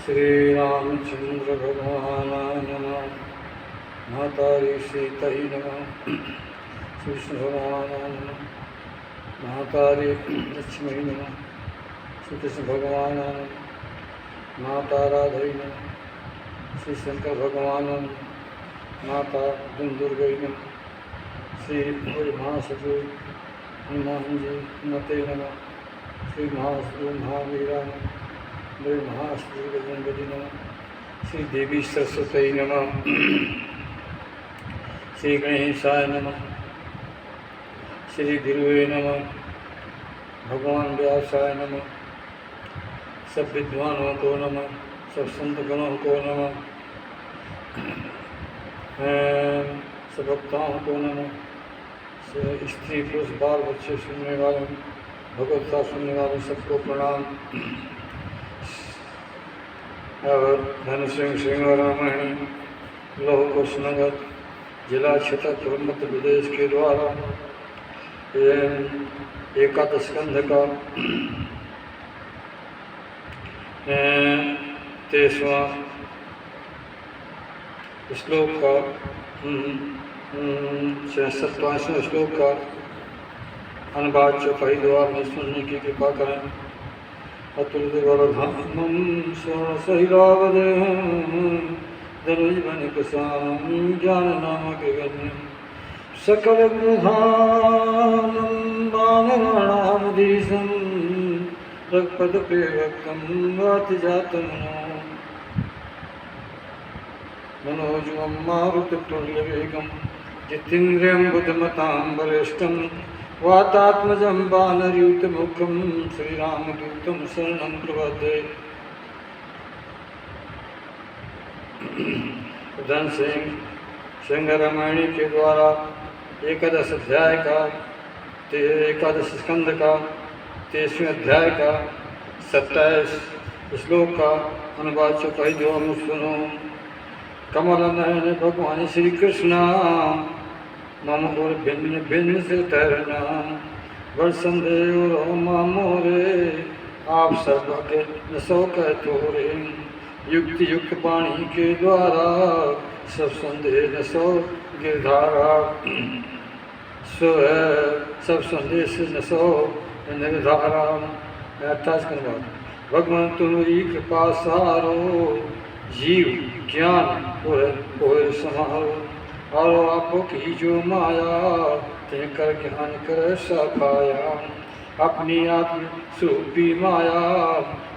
श्रीरामचंद्र भगवान नमः। माता सीता नमः। श्री कृष्ण भगवान नमः। माता लक्ष्मी नमः। श्री कृष्ण भगवान नमः। माता राधा नमः। श्री शंकर भगवान नमः। माता दुर्गई नमः। श्री महासतु हनुमान जी मते नमः। श्री महासतु महावीरा नमः। श्री महासतु बजरंगबली नमः। श्री देवी सरस्वती नमः। श्री गणेशाय नमः। श्री गुरुवे नमः। भगवान व्यासाय नमः। सब विद्वानों को नमः। सब संत गणों को नमः। सब भक्ताओं को नमः। स्त्री पुरुष बाल बच्चे सुनने वाले भगवत्ता सुनने वाले सबको प्रणाम। और धन सिंह सिंह रामायण लोह कुशनगर जिला छतरपुर मध्य प्रदेश के द्वारा एकादश स्कंध का 23वां श्लोक का 27वां श्लोक का अनुवाद चौपाई द्वारा में सुनने की कृपा करें। अतुलित वरधामं स्वर्णसहितावदेहं दरुजवनिकसां ज्ञाननामकगम्यं सकलगुणधामं वानराणामधीशं रघुपतिप्रियभक्तं वातिजातं मनोजवं मारुततुल्यवेगं जितेन्द्रियं बुद्धिमतां वरिष्ठं वातात्मजं वानरयूतमुखं श्रीरामदूतं शरणं प्रपद्ये। धन सिंह रामायण के द्वारा एकादश अध्याय का एकादश स्कंद का 23वें अध्याय का 27 श्लोक का अनुवाद चौपाई जो हम सुनो। कमल नयन भगवान श्री कृष्ण मम और भिन्न भिन्न से तैरना वर्षंदेव रोमा मोरे आप सर्वज्ञ न सो कह तोरे युक्ति युक्त पाणी के द्वारा सब संदेह न सो गिरधारा स्व सब संदेश न सो निर्धारा। 28 करवा भगवान तुम्हारी कृपा सारो जीव ज्ञान और समारो और आपो की जो माया ते कर ज्ञान कर सफाया अपनी आत्म सूपी माया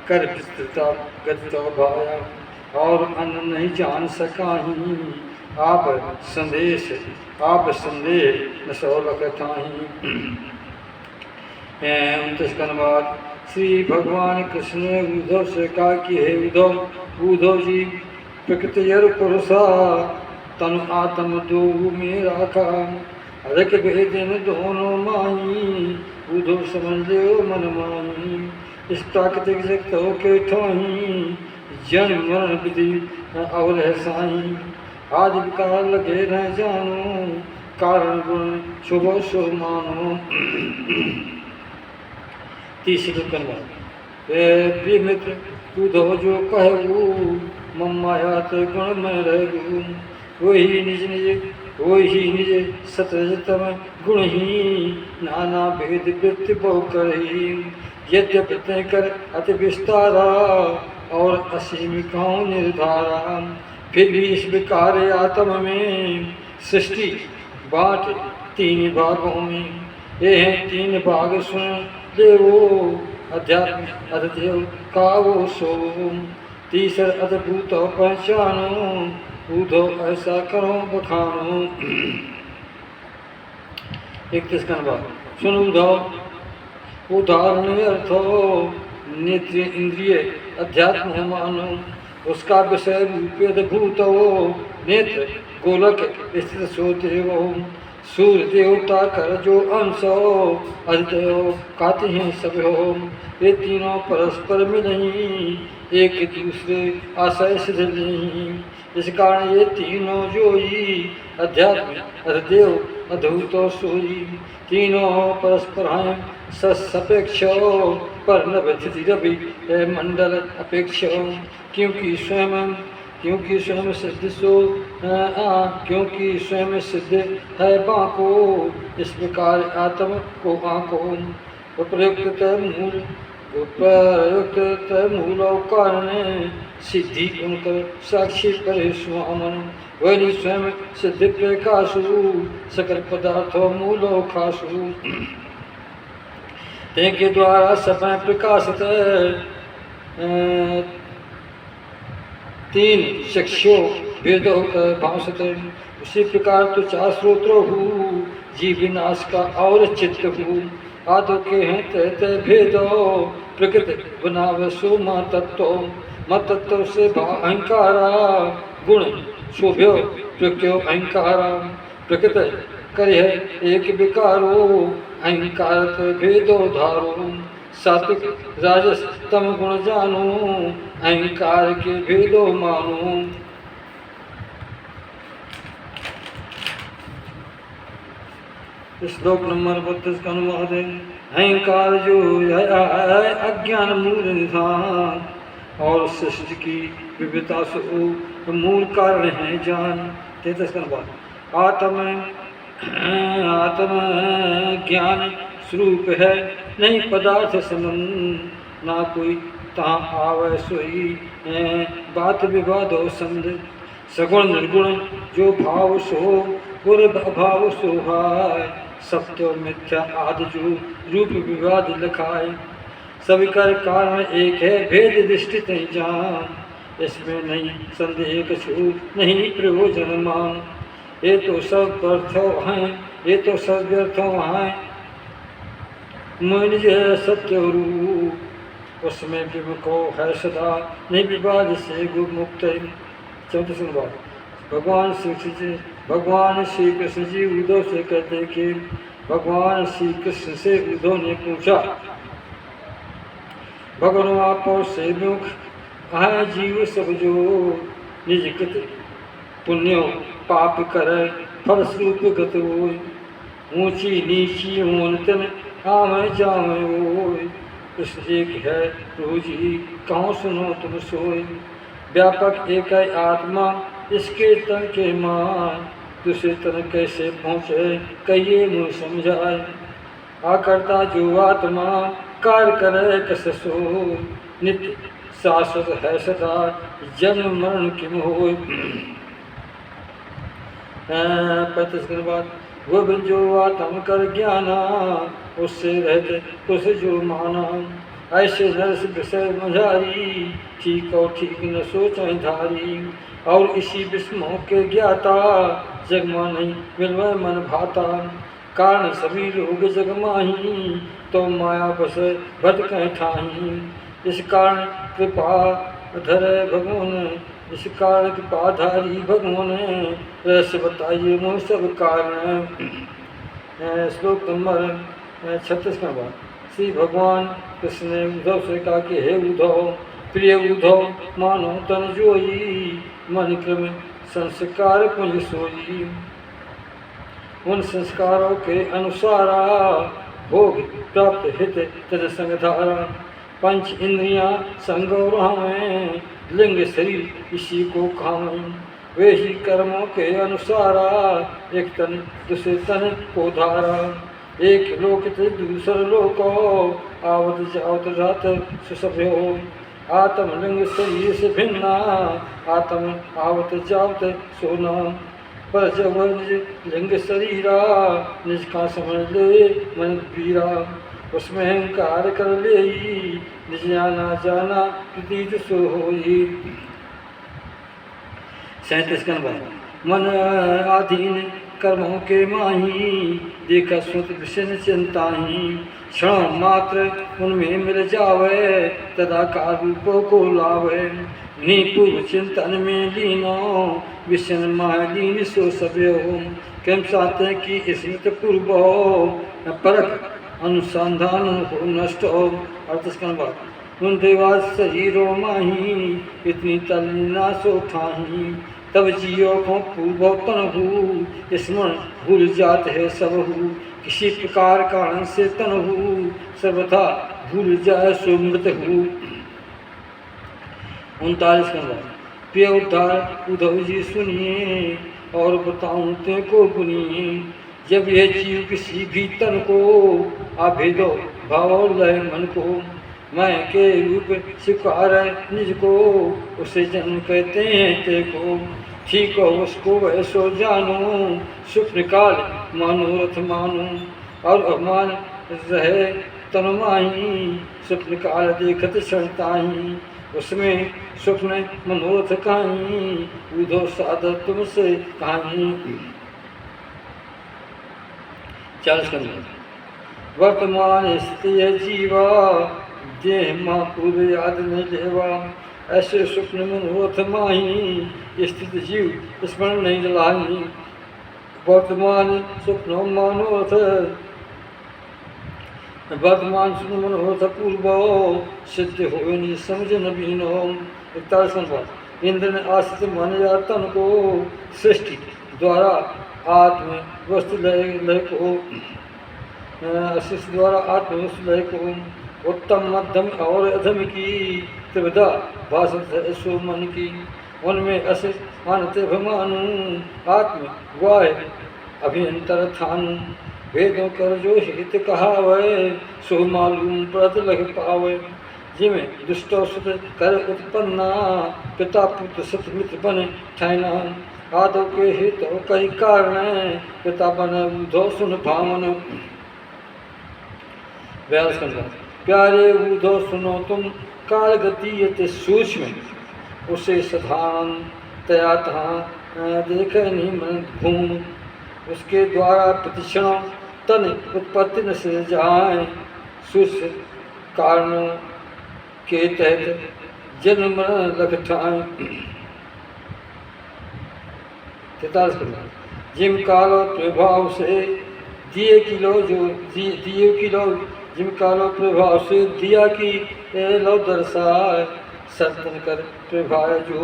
कर विस्तृता गति भाया और अन्न नहीं जान सका ही आप संदेह न सो रखताही। 29 का अनुवाद श्री भगवान कृष्ण ने उद्धव से कहा कि हे उद्धव जी प्रकृति पुरुषा तनु आत्म दो में राखा अधिक भेदन दोनों माही उद्धव समझ लो मन माही इस प्राकृतिक जगत के ठाही जन्म मरण विधि और है साई आज विकार लगे न जानो कारण गुण शुभ शुभ मानो। 30 मित्र उद्धव जो कहू मम्माया ते गुण में रहू वही निज सतरजतम गुण ही नाना भेद वृत्ति बहु करही यद्यपि कर अति विस्तारा और असीम काउ निर्धारा फिर भी इस विकार आत्म में सृष्टि बाँट 3 भागों में ये हैं 3 भाग सुन देवो अध्यात्म अधदेव का वो सो तीसर अद्भुत पहचानो उद्धव ऐसा करो बखानो। 31 का अनुवाद सुन उद्धव उदाहरण अर्थो नेत्र इंद्रिय अध्यात्म है मानो उसका विषय रूपे अद्भुत हो नेत्र गोलक स्थित सोते हो सूर्य देवता कर जो अंश हो अद्वैत काते हैं सब हो ये तीनों परस्पर में नहीं एक दूसरे आशय से नहीं इस कारण ये तीनों जोई अध्यात्म अधदेव अधूत सोई तीनों परस्पर हैं सपेक्ष पर न व्यथिति रवि मंडल अपेक्षा क्योंकि स्वयं सिद्ध सो क्योंकि स्वयं सिद्ध है बाको इस प्रकार आत्म को आंको उपयुक्त मूल कारण सिद्धि उनकर साक्षी परे स्वामन वही स्वयं सिद्ध प्रकाशु सकल पदार्थों मूलो खासु तेके द्वारा समय प्रकाशित तीन चक्षु वेदों भाषत उसी प्रकार तो चार स्रोत्र हूँ जीव विनाश का और चित्त हूँ आदो के हैं तय भेदो प्रकृति बनावसो तत्व से अहंकारा गुण शोभ्यो प्रक्यो अहंकारा प्रकृति करे एक विकारो अहंकार भेदो धारो सात्विक राजस तम गुण जानो अहंकार के भेदो मानो श्लोक नंबर 32 का अनुवाद है। अहंकार जो है अज्ञान मूल निधान और सृष्टि की विविधता से मूल कारण है जान। 33 का अनुवाद आत्म ज्ञान स्वरूप है नहीं पदार्थ संबंध ना कोई तहाँ आवे सोई बात विवाद हो समझ सगुण निर्गुण जो भाव सो गुर अभाव सो है सत्य मिथ्या आदि जो रूप विवाद लिखाए सभी कर कारण एक है भेद दृष्टि नहीं जान इसमें नहीं संदेह कछु नहीं प्रयोजन मान ये तो सब व्यर्थों हैं ये तो सब व्यर्थों हैं मन जय सत्य रूप उसमें विमुखो है सदा नहीं विवाद से गुमुक्त। 34 अनुवाद भगवान श्री कृष्ण जी उद्धव से कहते कि भगवान श्री कृष्ण से उद्धव ने पूछा भगवान आप से मुख है जीव सब जो निज कृत पुण्यो पाप कर फल स्वरूप गत होय ऊंची नीची मोनतन आवे जावे ओय कृष्ण एक है प्रभु जी कहाँ सुनो तुम सोय व्यापक एक है आत्मा इसके तन के मान दूसरे तन कैसे पहुँचे कहिए मुँह समझाए आकर्ता जो आत्मा कार्य करे कस सो नित्य शाश्वत है सदा जन्म मरण किम होय। 35 के बाद गोविंद जो आत्म कर ज्ञाना उससे रहते उस जो माना ऐसे नरस विषय मझारी ठीक और ठीक न सोचें धारी और इसी विस्मोह के ज्ञाता जगमा नहीं मिलवे मन भाता कारण सभी लोग जगमाही तो माया बस भटकें ठाही इस कारण कृपा धरे भगवान इस कारण कृपाधारी भगवान रहस्य बताइए मोह सब कारण। श्लोक नंबर 36 का बाद श्री भगवान कृष्ण ने उद्धव से कहा कि हे उद्धव प्रिय उद्धव मानो तन जोई मन क्रम संस्कार पुंज सोई उन संस्कारों के अनुसारा भोग प्राप्त हित तद संगधारा पंच इंद्रियां संगौर में लिंग शरीर इसी को खावें वे ही कर्मों के अनुसारा एक तन दूसरे तन को धारा एक लोक से दूसरे लोको आवत जावत रात सुसभ्य हो आत्मलिंग शरीर से भिन्ना आत्म आवत जावत सोना पर जब निज लिंग शरीरा निज का समझ ले मन पीरा उसमें अहंकार कर ले निज जाना जाना प्रतीत सो होई। 37 का मन आधीन कर्मों के माही देखा सुत विषय चिंताही क्षण मात्र उनमें मिल जावे तदाकार रूपों को लावे निपूर्व चिंतन में लीनो विषय मालीन सो सभ्यो कम चाहते कि स्मृत पूर्व परक अनुसंधान हो नष्ट हो। 38 का बाद उन देवास शरीरों माही इतनी तलीना सो ठाही तब जियो को पूर्व तन हूँ स्मरण भूल जात है सब हूँ किसी प्रकार कारण से तन हूँ सर्वथा भूल जाए सो मृत हूँ। 39 का बाद प्रिय उद्धार उद्धव जी सुनिए और बताऊं ते को गुनिए। जब यह जीव किसी भी तन को आभेदो भाव लय मन को, मैं के रूप स्वीकार निज को, उसे जन्म कहते हैं ते को। ठीक हो उसको वैसो जानो, स्वप्न काल मनोरथ मानो, और अभिमान रहे तन माही, स्वप्न काल देखत क्षणताही, उसमें स्वप्न मनोरथ कहीं, उधो साधर तुमसे कहीं। 40 का वर्तमान स्थिति जीवा, देह माँ पूर्व याद नहीं लेवा, ऐसे स्वप्न मनोरथ माही, स्थित जीव स्मरण नहीं जलाही। वर्तमान स्वप्न मनोरथ, वर्तमान स्वप्न मनोरथ पूर्व, सिद्ध हो नहीं समझ नबीनो। 41 का बाद इंद्र ने आश्रित माने तन को, सृष्टि द्वारा आत्म वस्तु लय को, शिष्य द्वारा आत्म वस्तु लय को, उत्तम मध्यम और अधम की त्रिविधा भाषित है सो मन की। उनमें अस अनत अभिमानु, आत्म वाय अभियंतर थानु, वेदों कर जो हित कहावै, सो मालूम प्रत लग पावै। जिमें दुष्टो सुत कर उत्पन्ना, पिता पुत्र सत मित्र बन ठहना, आदो के हित कई कारण, पिता बन उधो सुन भावन। 42 का प्यारे उधो सुनो तुम, काल गति यति सूक्ष्म, उसे सधान तया तहाँ देखे नहीं मन घूम, उसके द्वारा प्रतिक्षण तन उत्पत्ति न से जाए, सूक्ष्म कारणों के तहत जन्म मरण लग ठाए। 43 का जिम कालो प्रभाव से दिए किलो जो दिए किलो, जिम कालो प्रभाव से दिया की लो दर्शाए, सर्तन कर प्रभाव जो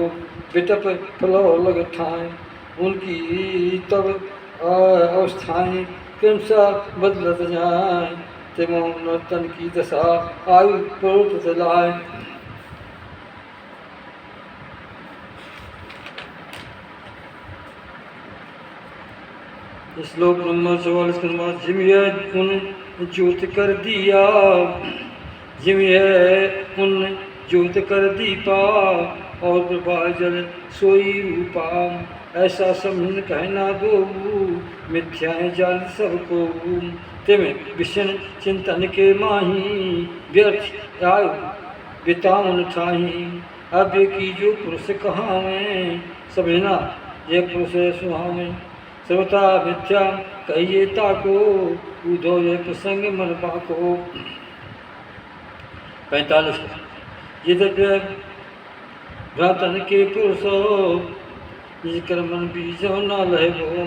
बिटप फलो लग ठाए, उनकी तब अवस्थाएं क्रमशः बदलत जाए, तिमो नर्तन की दशा आयु प्रवृत्त लाए। श्लोक नंबर 44 के बाद जिम यह उन ज्योत कर दिया, जिम यह उन ज्योत कर दीपा, और प्रभा जल सोई रूपा, ऐसा समन कहना दो, मिथ्याएं जान सबको, तिम विषण चिंतन के माही, व्यर्थ आयु बिताउन ठाही। अब की जो पुरुष कहाँ में, सबिना ये पुरुष सुहावे, सर्वथा मिथ्या कहिए ताको, उधो ये प्रसंग मन पाको। 45 यद्यपि भ्रातन के पुरुषो, जिस कर्मन बीजो न लहबो,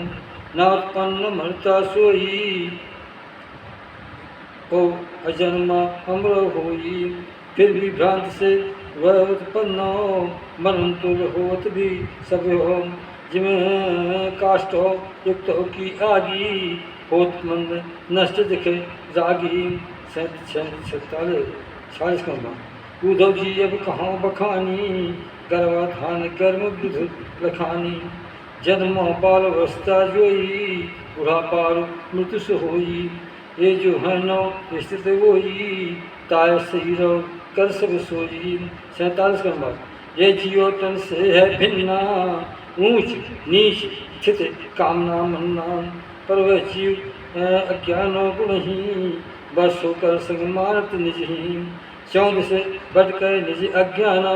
न उत्पन्न मरता सोई, ओ अजन्मा अमर होई, फिर भी भ्रांत से वह उत्पन्न हो, मनंतुल होत भी सब हो, जिमें काष्ठ हो युक्त हो की आगी, होत मंद नष्ट दिखे जागी। 46 का उद्धव जी अब कहाँ बखानी, गर्भाधान कर्म बुध लखानी, जन्म बाल अवस्था जोई, बुढ़ापा मृत्यु से होई, ये जो है नौ स्थित वही, ताय सही रहो कर सब सोई। 47 का बाद ये जियो तन से है भिन्ना, ऊंच नीच स्थित कामना मन्ना, पर वह जीव अज्ञानो गुणहीन, बस होकर संग मानत निज ही, चौंद से बढ़कर निज अज्ञाना,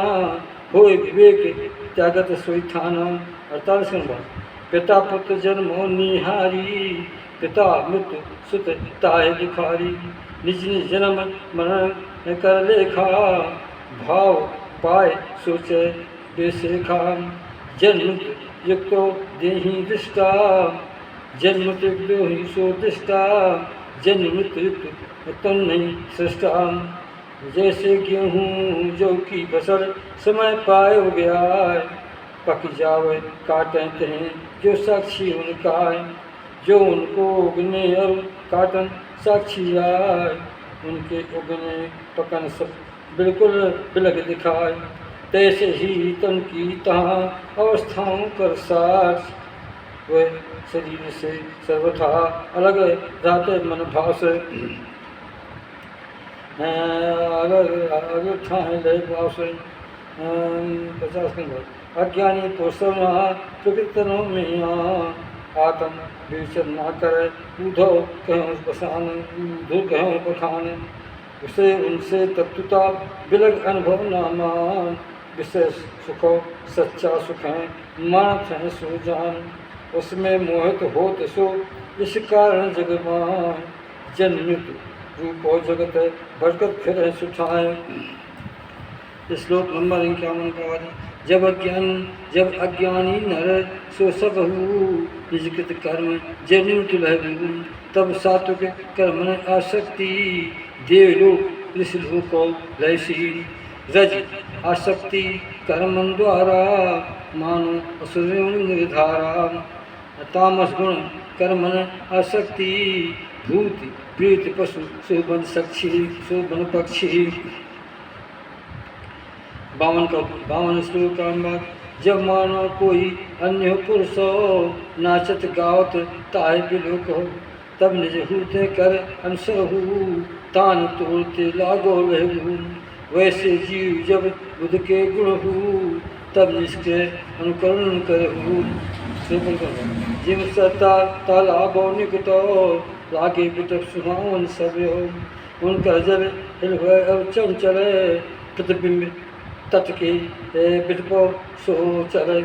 होए विवेक त्यागत सोई थाना। 48 का बाद पिता पुत्र जन्मो निहारी, पिता मृत्यु सुत ताय दुखारी, निज निज जन्म मरण कर लेखा, भाव पाए सोचे बेसेखा, जन्म युक्तो देहि दृष्टा, जन्म युक्तो ही सो दृष्टा, जन्म युक्त तन नहीं सृष्टा, जैसे गेहूँ जो की फसल समय पाए हो गया, पक जावे काटते हैं जो साक्षी उनका, जो उनको उगने और काटन साक्षी आए, उनके उगने पकन सब बिल्कुल बिलग दिखाए। तैसे ही तन की तहाँ अवस्थाओं कर साथ, वह शरीर से सर्वथा अलग रहते मन भास, अलग अलग ठाए लय बास। 50 नंबर। अज्ञानी पुरुषना प्रकृतनों में आत्म विचर न करे, ऊधो कहों बसान, ऊधो कहों बखान। उसे उनसे तत्वता बिलग अनुभव न मान, विषय सुखो सच्चा सुख है मानत है सो जान। उसमें मोहित होत सो इस कारण जगमान, जन्म मृत्यु रूपो जगत भटकत फिर सुठाए। श्लोक नंबर 51 का वाद। जब अज्ञानी नर सो सबहु निजकृत कर्म जन्म तुलहु, तब सात्विक कर्म न आसक्ति देवलोक ऋषिलोको लयशील। रज आसक्ति कर्मन द्वारा मानो असुरों निर्धारा, तामस गुण कर्मन आसक्ति भूत प्रीत पशु शोभन साक्षी शोभन पक्षी। 52 श्लोक का अनुवाद। जब मानो कोई अन्य पुरुष नाचत गावत ताय बिलोक, तब निज हूते कर अनसरहु तान तोड़ते लागो रहू। वैसे जीव जब बुद्ध के गुण हूँ, तब जिसके अनुकरण करहु। जिम सता तालाबो निकटो लागे बिटक सुहावन सभ्यो, उनका जल हिलवे और चंचल प्रतिबिंब तट के बिटपो सो चले।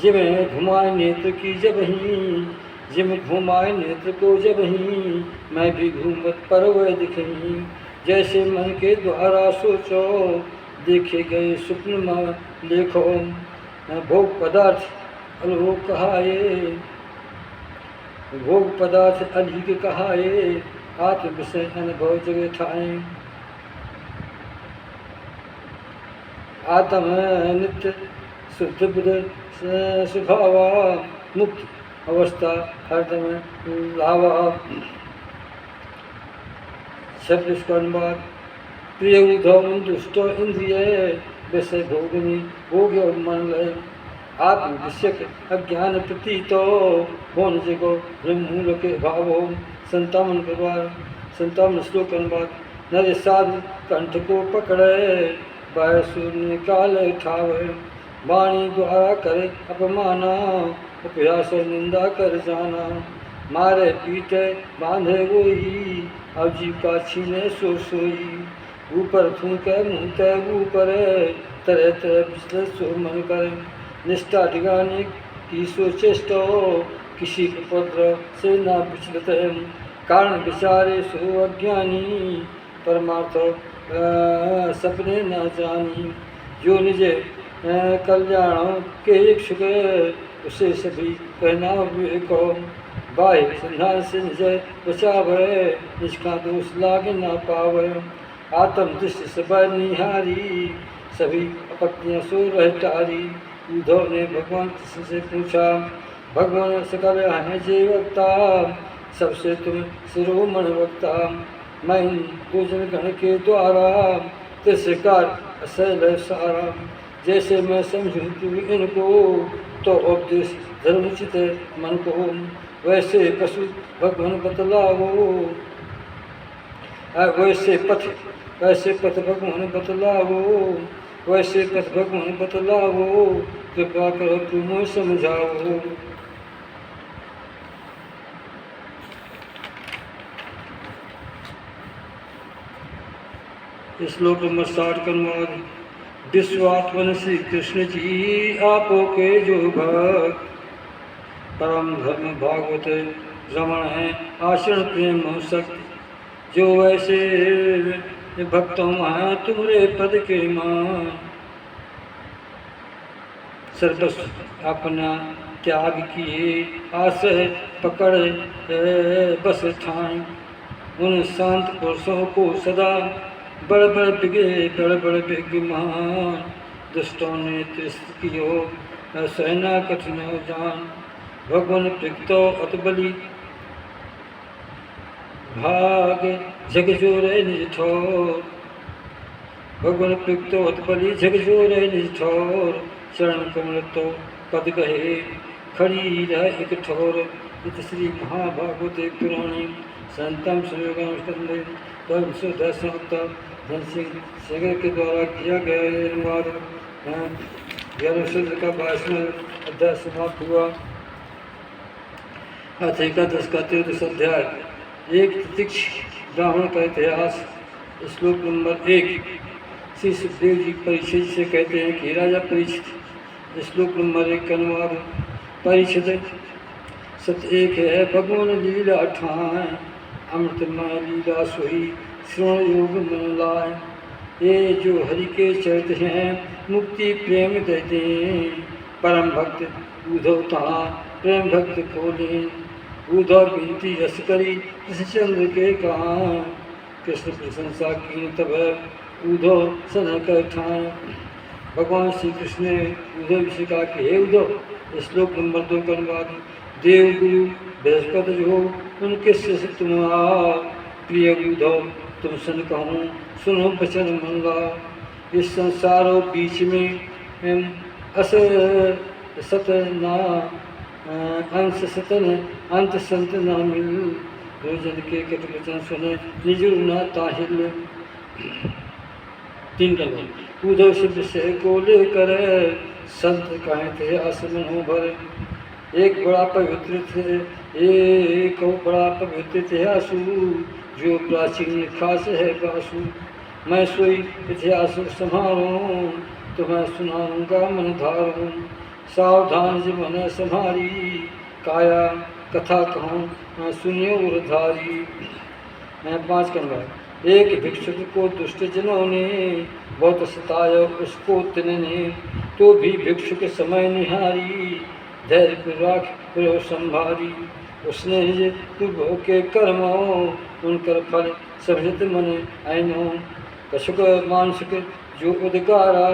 जिमें घुमाए नेत्र की जब ही, जिम घुमाए नेत्र को जब ही, मैं भी घूमत पर वह दिखी। जैसे मन के द्वारा सोचो देखे गए स्वप्न में देखो, भोग पदार्थ अलोक कहाए, भोग पदार्थ अधिक कहाए, आत्म विषय अनुभव जगह ठाए। आत्म नित्य शुद्ध बुद्ध स्वभावा, मुक्त अवस्था हरदम लावा। 26 का अनुवाद। प्रिय उद्धव दुष्ट इंद्रिय विषय भोगनी भोग और मन लय, आत्म विषयक अज्ञान प्रतीतो होन जगो ब्रह्मूल के भावो। 57 श्लोक अनुवाद। नर साधु कंठ को पकड़े, बाय शून्य काल ठावे, वाणी द्वारा करे अपमाना, अभ्यास निंदा कर जाना। मारे पीटे बांधे वही, अब जीव का छीने सो सोई। ऊपर फूके मुँह ते ऊपर, तरह तरह पिछले सो मन करे। निष्ठा ठिकाने की सो चेष्टा, किसी उपद्रव से ना विचलित। कारण विचारे सो अज्ञानी, परमार्थ सपने न जानी। जो निजे कल्याण के इच्छुक, उसे सभी कहना विवेको। बाह्य संधान से निजे बचावे, निष्का दोष लागे न पावे। आत्म दृष्टि सब निहारी, सभी अपत्तियाँ सो रह टारी। उद्धव ने भगवान कृष्ण से पूछा, भगवान सकल हैं जे वक्ता, सबसे तुम शिरोमणि वक्ता। मैं इन पूजन गण के द्वारा तिरस्कार असैल सारा। जैसे मैं समझूँ तू इनको, तो उपदेश धर्मचित मन को। वैसे पशु भगवान बतलावो, वैसे पथ भगवान बतलावो, वैसे पथ भगवान बतलावो। कृपा करो तुम समझाओ। श्लोक नंबर 60 का अनुवाद। विश्वात्मन श्री कृष्ण जी आपो के जो भक्त, परम धर्म भागवत रमण है आचरण प्रेम शक्ति। जो वैसे भक्तों हैं तुम्हारे पद के मान, सर्वस्व अपना त्याग किए आश्रय पकड़ बस ठाई। उन शांत पुरुषों को सदा बड़ बड़ विज्ञमान, दुष्टों ने तिरस्त कियो सहना कठिन जान। भगवान प्रगतो अत बलि भाग जग जोरे निज ठोर। भगवान प्युक्तो उत्पली जग जोरे निज ठोर। चरण कमल तो पद कहे खड़ी रह एक ठोर। इत श्री महाभागवते पुराणे संतम सुयोगम स्कंदे धर्म सुदर्शन धन सिंह सेगर के द्वारा किया गया ये अनुवाद 11 शुद्ध का 22वां अध्याय समाप्त हुआ। अथ एकादश का 13 अध्याय। एक प्रतीक्ष ब्राह्मण का इतिहास। श्लोक नंबर 1। श्री सुखदेव जी परीक्षित से कहते हैं कि राजा परीक्षित। श्लोक नंबर 1 का अनुवाद। परीक्षित सत्य एक है भगवान लीला ठाए। अमृतमय लीला सोई श्रवण योग मन लाए। ये जो हरि के चरित हैं मुक्ति प्रेम देते। परम भक्त उद्धव तहाँ प्रेम भक्त को लें। उद्धव विनती यश करी कृष्णचंद्र के कहाँ। कृष्ण प्रशंसा की तब उद्धव सन कर ठाए। भगवान श्री कृष्ण ने उद्धव से कहा कि हे उद्धव। श्लोक नंबर 2 का अनुवाद। देव गुरु बृहस्पति जो उनके शिष्य तुम प्रिय उद्धव तुम सन कहूँ सुनो वचन मंगा। इस संसारों बीच में अस सत ना अंश सतन अंत संत ना मिल। रोजन के कट वचन सुने निजुर ना ताहिल। 3 का उद्धव से विषय को लेकर संत कहे थे आसमन भर। एक बड़ा पवित्र थे एक बड़ा पवित्र इतिहासु जो प्राचीन खास है बासु। मैं सोई इतिहास संभालूं तुम्हें सुनाऊंगा मन धारूं। सावधान जीवन संभारी काया कथा कहूँ मैं सुनियो उधारी। मैं 5 करूँगा। एक भिक्षुक को दुष्ट जनों ने बहुत सताया उसको तिन्ने। तो भी भिक्षुक समय निहारी धैर्य पूर्वक प्रो संभारी। उसने निज पूर्व के कर्मों उनकर फल समझत मन आइनो। कशुक मानसिक जो उद्गारा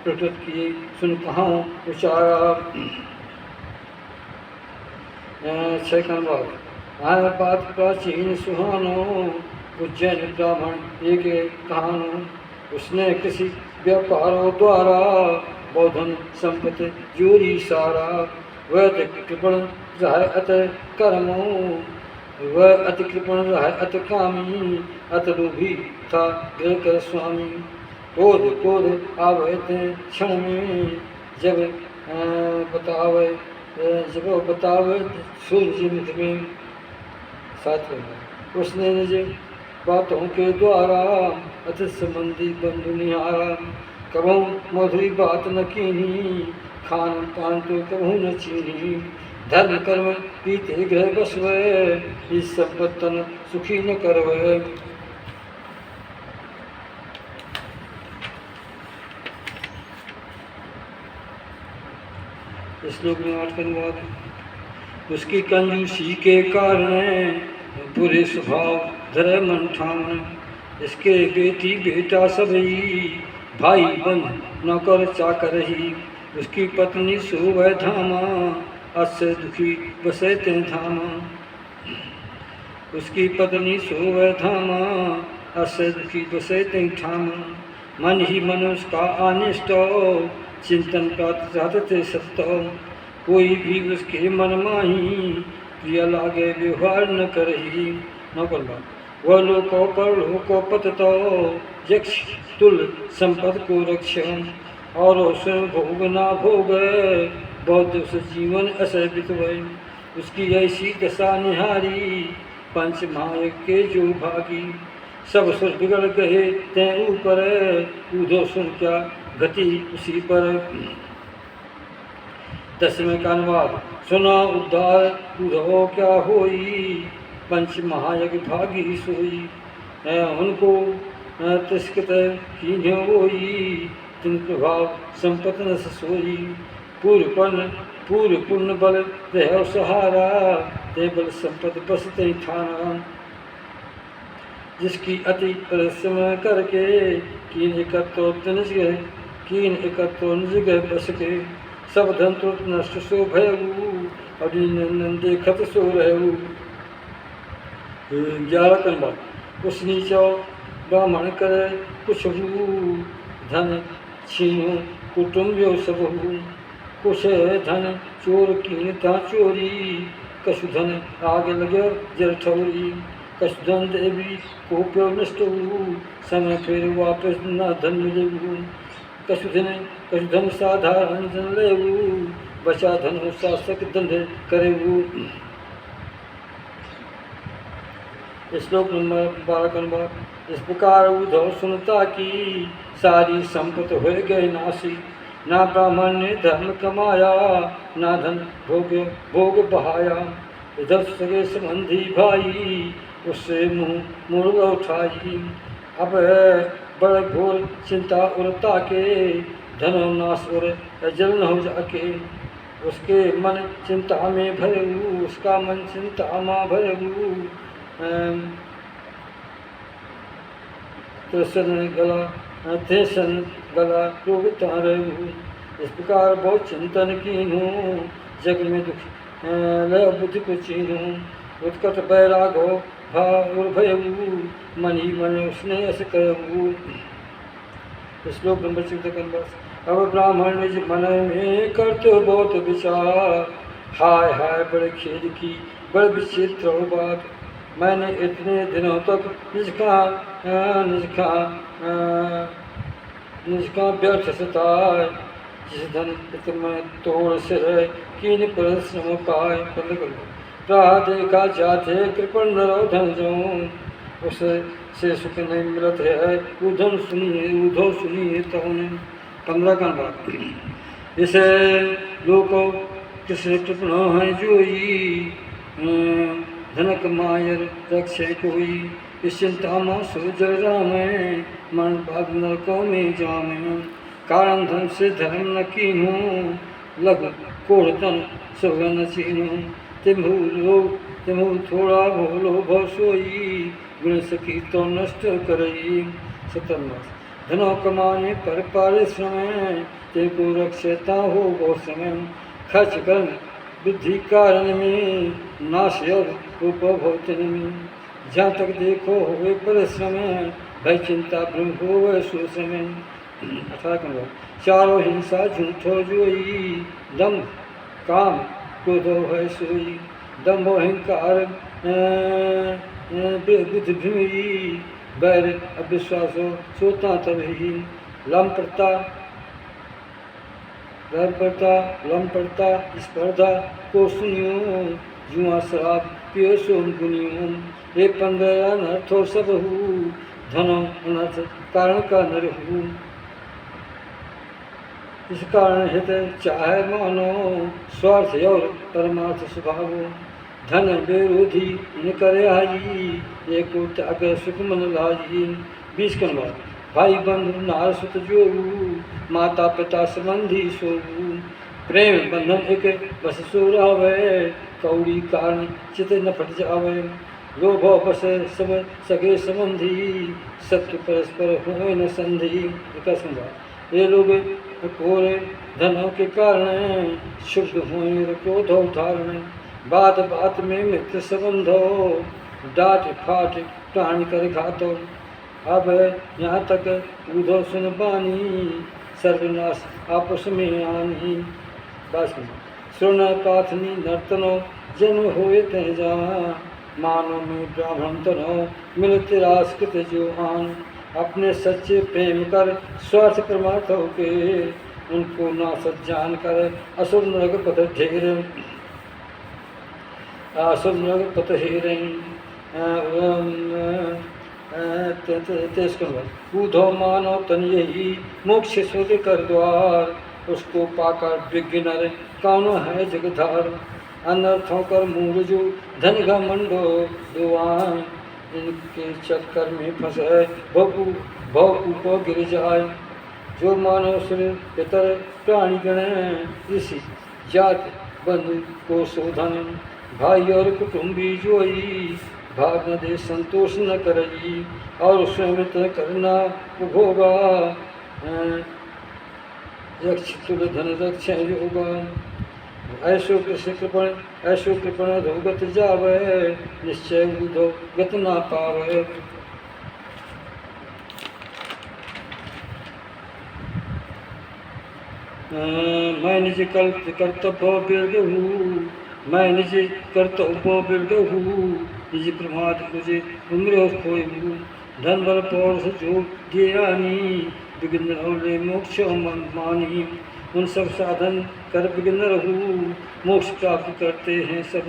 प्रकट किए सुन कहाँ उचारा। 6 का अनुवाद। बात प्राचीन सुहानो उज्जैन ब्राह्मण एक कहानो। उसने किसी व्यापारों द्वारा बौद्धन संपत्ति जोरी सारा। वह कृपण रह अत कर्मो वह अति कृपण रह अत कामी। अत लोभी था गृह कर स्वामी। क्रोध क्रोध आवे क्षण में जब बतावे सूर्य मुख में। 7 उसने निज बातों के द्वारा अति संबंधी बंधु निहारा। कबहू मधुरी बात न कीनी खान पान तो कबहू न चीनी। धर्म कर्म पीते ग्रह बसवे इस संपत्तन सुखी न करवे। श्लोक में 8 का अनुवाद। उसकी कंजूसी के कारण बुरे स्वभाव धरे मन ठान। इसके बेटी बेटा सभी भाई बंध नौकर चाकर ही। उसकी पत्नी सोवै धामा अस्य दुखी बसे ते धामा। उसकी पत्नी सोवै धामा अस्य दुखी बसे ते ठामा। मन ही मन उसका अनिष्ट चिंतन प्राप्त चाहते सत्तो। कोई भी उसके मन माही प्रिय लागे व्यवहार न करही। नौकर वह लोको पर लोको पततो यक्ष तुल संपद को रक्षण। और स्वयं भोग ना भोग बहुत उस जीवन असह बितवे। उसकी ऐसी दशा निहारी पंच महायज्ञ के जो भागी। सब सुर बिगड़ गए तय ऊपर उधो सुन क्या गति उसी पर। 10वें का अनुवाद। सुना उद्धार उधो क्या होई पंच महायज्ञ भागी सोई। उनको तिष्कृत कीन्ह होई तिन प्रभाव संपत न सोई। पूर्व पुण्य बल रह सहारा ते बल संपत बस ते ठाना। जिसकी अति परिश्रम करके कीन एकत्व निज गए बस के। सब धन तुरंत नष्ट सो भयऊ अभिनंदन देखत सो रहू। 11 कनबा उसनी चौ ब्राह्मण करे कुछ धन छीनो कुटुंब सब कुछ धन चोर कीनता चोरी कछु धन आगे लगे जर ठौरी कछु धन देवी को प्यो नष्ट समय फिर वापस ना धन मिले कछु धन साधारण धन ले बचा धन शासक दंड करे श्लोक नंबर 12 नंबर इस प्रकार उद्धव सुनता की सारी संपत्ति हो गए नासी ना ब्राह्मण ने धर्म कमाया ना धन भोग बहाया इधर सगे संबंधी भाई उससे मुँह उठाई अब बड़ घोर चिंता उड़ता के धनो नाश और जलन हो जाके उसके मन चिंता में भरे उसका मन चिंता में भरे तेसन गला रोग तारू इस प्रकार बहुत चिंतन कीनूँ जग में दुख लय बुद्धि को चीनूँ उत्कट बैराग हो भाव भय मन ही मन उसने ऐसे करू श्लोक नंबर 14 अब ब्राह्मण निज मन में करते बहुत विचार हाय हाय बड़े खेद की बड़े विचित्र बात मैंने इतने दिनों तक निष्का व्यर्थ सताए जिस धन में तोड़ से है कीन परिश्रम पाए राह देखा जाते कृपण नरो धन जो उसे से सुख नहीं मिलत है उधन सुनिए तो उन्हें 15 का बात इसे लोको किसे कृपण है जोई धनक मायर रक्षे कोई इस चिंता में सोजर राम मन भाग नरकों में जामे कारण धन से धर्म न कीनूँ लघु कोढ़ धन सुग न चीनूँ तिमहु थोड़ा भोलो भोसोई गुण सखी तो नष्ट करई 17 धनो कमाने पर परिश्रम तेको रक्षता हो गो समय खर्च कर बुद्धि कारण में नाश उपभोतन में जहाँ तक देखो हो परिश्रम भय चिंता ब्रह्म हो सुसमय 18 चारों हिंसा झूठो जोई दम काम क्रोधो है सोई दम्भ अहंकार बुद्धि भूमि बैर अविश्वासो सोता तभी लंपटता लंपटता स्पर्धा को सुनियो जुआ शराब पियो सोम गुनियो ये 15 अनर्थो सब हूँ धनो अनर्थ कारण का नर हूँ इस कारण हित चाहे मानो स्वार्थ और परमार्थ स्वभाव धन विरोधी इन करे आई एक त्याग सुख मन लाजी 20 कनवा भाई बंधु नार सुत जोरू माता पिता संबंधी सोरू प्रेम बंधन एक बस सोरावे कौड़ी कारण चित न फट जावे लोभ बस सब सगे संबंधी सत्य परस्पर हो न संधि ये लोग कोरे धनों के कारण शुद्ध हुए क्रोधो धारण बात बात में मित्र संबंधो डांट फाट प्राण कर घातो अब यहाँ तक उधो सुन बानी सर्वनाश आपस में आनी बस सुन पाथनी नर्तनो जन्म हुए तह जा मानो में ब्राह्मण तनो मिलते रास्कृत जो आन अपने सच्चे प्रेम कर स्वार्थ परमार्थ होके उनको नासत जान कर असुर नरक पथ ढेर असुर नरक पथ हेर कूधो मानो तन यही मोक्ष स्वर्ग कर द्वार उसको पाकर विज्ञ नर कौन है जगधार अनर्थों कर मूर्जु धन घमंडो दुआन इनके चक्कर में फंसे भव को गिर जाए जो मानव सुर पितर प्राणी गण ऋषि जात बंधु को शोधन भाई और कुटुंबी जोई भाग न दे संतोष न करई और स्वयं करना उपभोगा यक्ष तुल धन रक्ष योगा ऐसो कृष्ण कृपण ऐसो कृपण धोगत जावे, निश्चय बुधो गत ना पावे। मैं निज कर्तव्य बिरगहूँ, मैं निज कर्तव्य बिरगहूँ, निज प्रमाद मुझे उम्र खोयू। धन बल पौरुष जो ज्ञानी, विघ्न रौले मोक्ष मानी। उन सब साधन कर विघ्न रहूँ, मोक्ष प्राप्त करते हैं सब।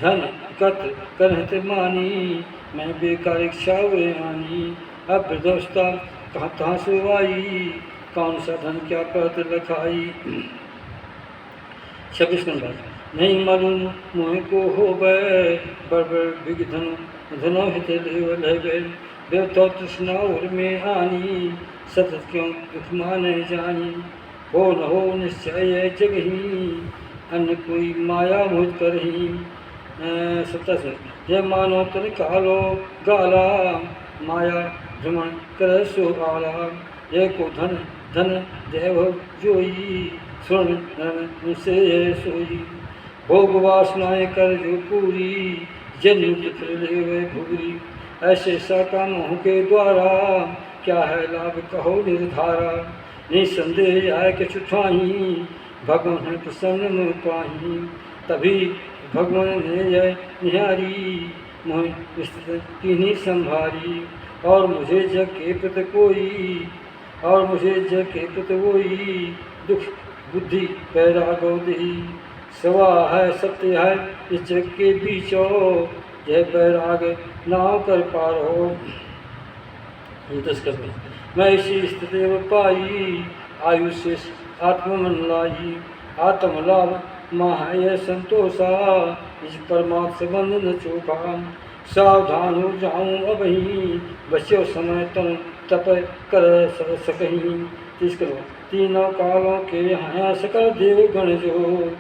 धन कत करहत मानी, मैं बेकार इच्छा आनी। अब वृद्धावस्था कहाँ से आई, कौन सा धन क्या परत लखाई। 26 नंबर। नहीं मालूम मोह को हो गए, बड़ बिग धनो हित लेवल है गए। देवता तृष्णा और में आनी, सतत क्यों दुख माने जानी। हो न हो निश्चय जगही, अन्य कोई माया मोहित करही। 27। जय मानो तन कालो गाला, माया भ्रमण कर सो आला। जय को धन धन देव जोई, स्वर्ण धन से सोई। भोग वासनाएं कर जो पूरी, जन्म फिर ले भूरी। ऐसे सकामों के द्वारा, क्या है लाभ कहो निर्धारा। निसंदेह आय के छुठाही, भगवान है प्रसन्न मुँह पाही। तभी भगवान ने जय निहारी, मोह स्थित किन्हीं संभारी। और मुझे जग के प्रति कोई, और मुझे जग के प्रति वही, दुख बुद्धि पैदा गौदी। सवा है सत्य है इस जग के बीचो, जय बैराग नाव कर पारो। मैं इसी स्थिति में पाई, आयुष्य आत्मन लाई। आत्मलाभ माह संतोषा, इस परमात्म संबंध न चूका। सावधान हो जाऊं अबही, बच्चों समय तन तप कर सकहीं। तीनों कालों के हैं सकल देव गण जो,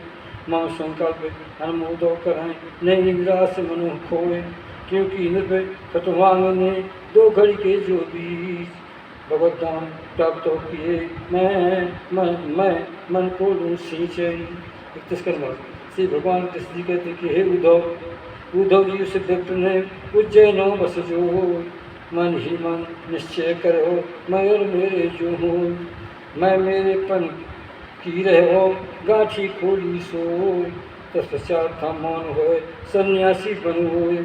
माँ संकल्प अनुमोदो करें नहीं निराश मनो खोए। क्योंकि निर्भय खतवांग ने दो घड़ी के जो बीच, भगवत दान प्राप्त किए मैं मन को लूँ सींचे। 31 श्री भगवान कृष्ण जी कहते कि हे उद्धव जी उस व्यक्त ने उज्जैनो बस जो। मन ही मन निश्चय करो मैं और मेरे जो हूँ। मैं मेरे पन की रहो गाठी खोली सो, तत्पश्चात था मौन होए सन्यासी बन होए।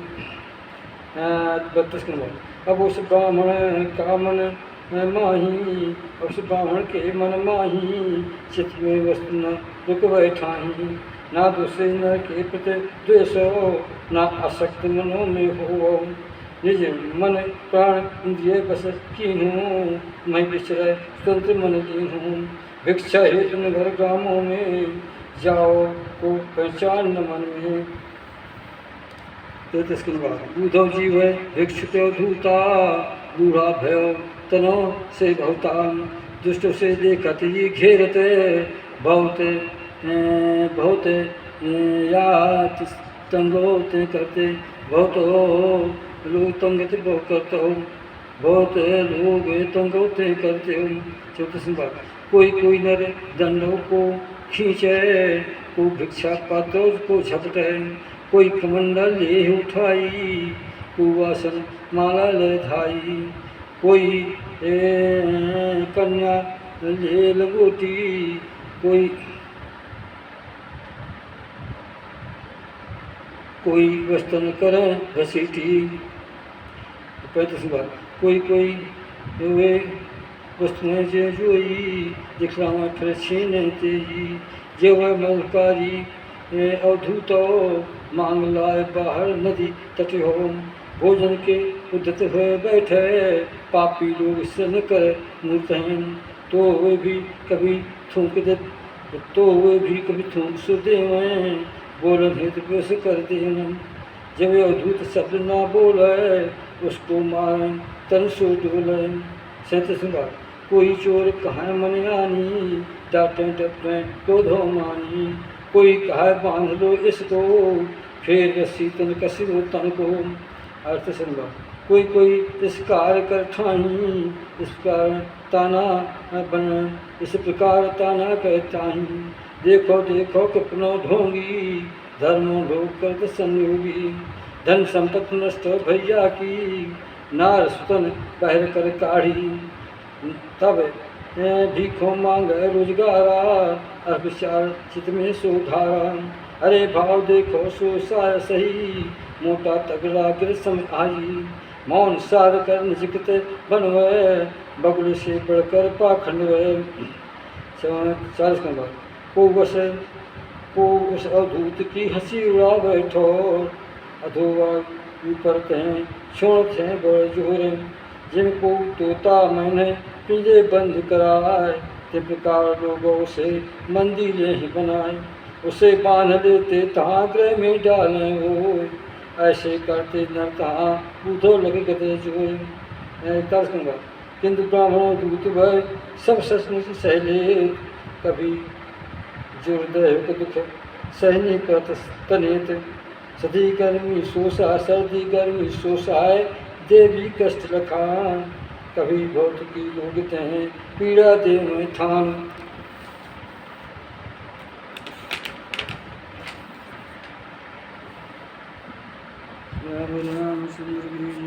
32 नंबर। अब उस ब्राह्मण का मन माही, उस ब्राह्मण के मन माही, चित्त में वस्तु न रुक बैठाही। ना दूसरे नर के प्रति द्वेष हो, ना आसक्त मनों में हो। निज मन प्राण इंद्रिय बस कीन्हूँ, मैं विचर स्वतंत्र मन दीन्हूँ। भिक्षा हेतु नगर गामों में, जाओ को पहचान न मन में। 33 के बाद। उद्धव जी वह भिक्षुक धूता, बूढ़ा भयो तनो से बहुता। दुष्ट से देखत ये घेरते, बहुत बहुत यात तंगोत करते। बहुत लोग तंगित बहु करते हो, बहुत लोग तंगोते करते हो। 34 बात। कोई कोई नर दंडों को खींचे, को भिक्षा पात्रों को झपटे। कोई कमंडल ले उठाई, को वासन माला ले धाई। कोई कन्या ले लगोटी, कोई वस्तन करें घसीटी। 35 बार। कोई वे वस्तुएं जे जोई, दिखलावा फिर छीने तेजी। जे वह मधुकारी अवधूतो, मांग लाए बाहर नदी तट हो। भोजन के उद्धत हुए बैठे, पापी लोग सन कर मूर्तहीन। तो वे भी कभी थूक सो देवें, बोलन हेतु पेश कर देवें। जब अवधूत शब्द ना बोले, उसको मारें तन सो डोले। 37 बार। कोई चोर कहाँ मन आनी, डांटें डपटें क्रोधो मानी। कोई कहा बांध लो इसको, फिर रस्सी तन कसी लो तन को। 38 बार। कोई इस कार्य कर ठाही, इस प्रकार ताना बन, इस प्रकार ताना कहता ही। देखो देखो कितनो ढोंगी, धर्म लोग कर दर्शन योगी। धन संपत्ति नष्ट भैया की, नार सुतन पहर कर काढ़ी। तब भीखों मांग रोजगारा, अब विचार चित में सुधारा। अरे भाव देखो सो सार सही, मोटा तगड़ा गिर सम आई। मौन सार कर निजगत बनवे, बगुल से बढ़कर पाखंडवे। 40 के बाद को उस अवधूत की हंसी उड़ा बैठो, अधोवा ऊपर कहें छोड़ते हैं बड़ जोर। जिनको तोता मैंने पिंजरे बंद कराए, ते प्रकार लोगों से मंदिरें ही बनाए। उसे बांध लेते तहाँ गृह में डालें वो, ऐसे करते नर तहाँ कूदो लगे गदे जोए। 41 के बाद किंतु ब्राह्मणों दूत भय सब सचमुच सहले, कभी जोरदय को दुख सहने करत तनित। सदी गर्मी सोसा सर्दी गर्मी सोसाए, देवी कष्ट लखान। कभी बहुत की लोग हैं पीड़ा दे में थान। राम राम सुंदर